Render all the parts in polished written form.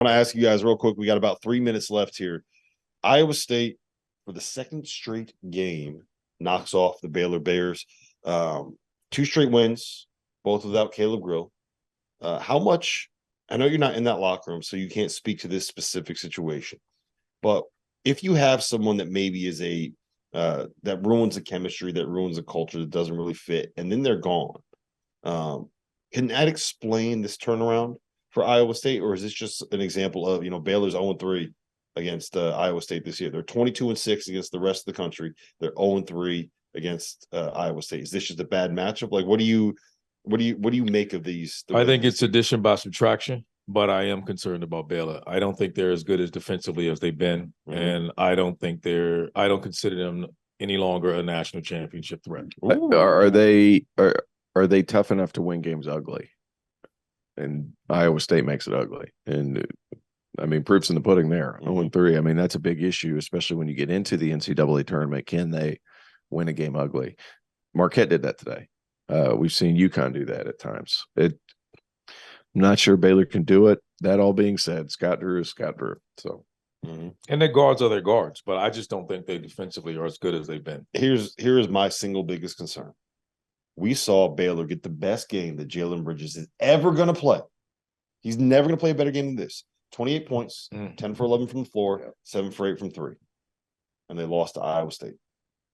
I want to ask you guys real quick. We got about 3 minutes left here. Iowa State, for the second straight game, knocks off the Baylor Bears. 2 straight wins, both without Caleb Grill. How much – I know you're not in that locker room, so you can't speak to this specific situation. But if you have someone that maybe is that ruins the chemistry, that ruins the culture, that doesn't really fit, and then they're gone, can that explain this turnaround for Iowa State, or is this just an example of, Baylor's 0-3 against Iowa State this year? They're 22-6 against the rest of the country. They're 0-3 against Iowa State. Is this just a bad matchup? Like, what do you make of these? I think it's addition by subtraction, but I am concerned about Baylor. I don't think they're as good as defensively as they've been, and I don't consider them any longer a national championship threat. Are they tough enough to win games ugly? And Iowa State makes it ugly. And I mean, proof's in the pudding there. 0-3. I mean, that's a big issue, especially when you get into the NCAA tournament. Can they win a game ugly? Marquette did that today. We've seen UConn do that at times. I'm not sure Baylor can do it. That all being said, Scott Drew is Scott Drew. So, and their guards are their guards, but I just don't think they defensively are as good as they've been. Here's my single biggest concern. We saw Baylor get the best game that Jalen Bridges is ever going to play. He's never going to play a better game than this. 28 points, 10 for 11 from the floor, 7 for 8 from 3. And they lost to Iowa State.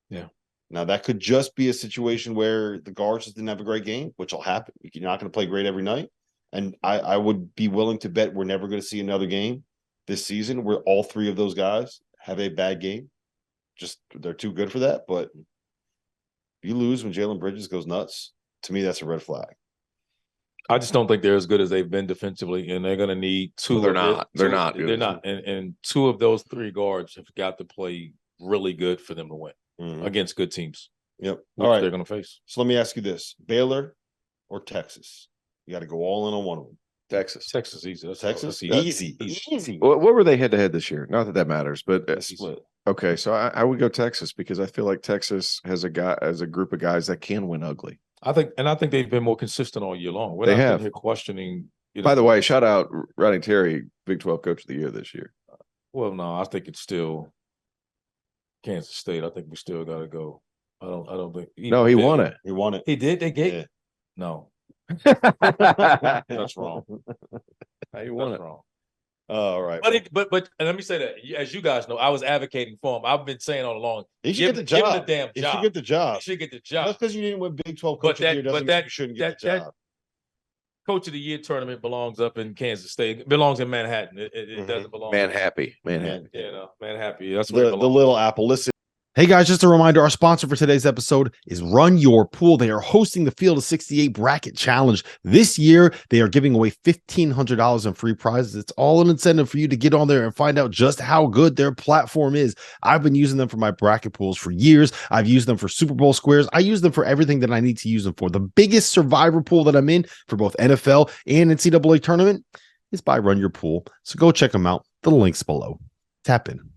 Yeah. Now, that could just be a situation where the guards just didn't have a great game, which will happen. You're not going to play great every night. And I would be willing to bet we're never going to see another game this season where all 3 of those guys have a bad game. Just they're too good for that. But if you lose when Jalen Bridges goes nuts, to me, that's a red flag. I just don't think they're as good as they've been defensively, and they're going to need 2. They're not. They're not. And 2 of those 3 guards have got to play really good for them to win against good teams. Yep. All right. They're going to face. So let me ask you this: Baylor or Texas? You got to go all in on one of them. Texas. Easy. Texas. Easy. What were they head-to-head this year? Not that matters, but split. Okay, so I would go Texas because I feel like Texas has a group of guys that can win ugly. I think they've been more consistent all year long. They have. Here questioning. By the way, shout out Rodney Terry, Big 12 Coach of the Year this year. Well, no, I think it's still Kansas State. I think we still got to go. I don't think. He won it. He won it. He did. They gave. Yeah. No. That's wrong. He won it. Wrong. All right. But and let me say that, as you guys know, I was advocating for him. I've been saying all along, he should get the job. Give him the damn job. He should get the job. He should get the job. Just because you didn't win Big 12 Coach of the Year doesn't mean you shouldn't get the job. Coach of the Year tournament belongs up in Kansas State. It belongs in Manhattan. It doesn't belong. Manhattan. Manhattan. That's where the Little Apple. Listen. Hey guys, just a reminder, our sponsor for today's episode is Run Your Pool. They are hosting the Field of 68 Bracket Challenge. This year, they are giving away $1,500 in free prizes. It's all an incentive for you to get on there and find out just how good their platform is. I've been using them for my bracket pools for years. I've used them for Super Bowl squares. I use them for everything that I need to use them for. The biggest survivor pool that I'm in for both NFL and NCAA tournament is by Run Your Pool. So go check them out. The link's below. Tap in.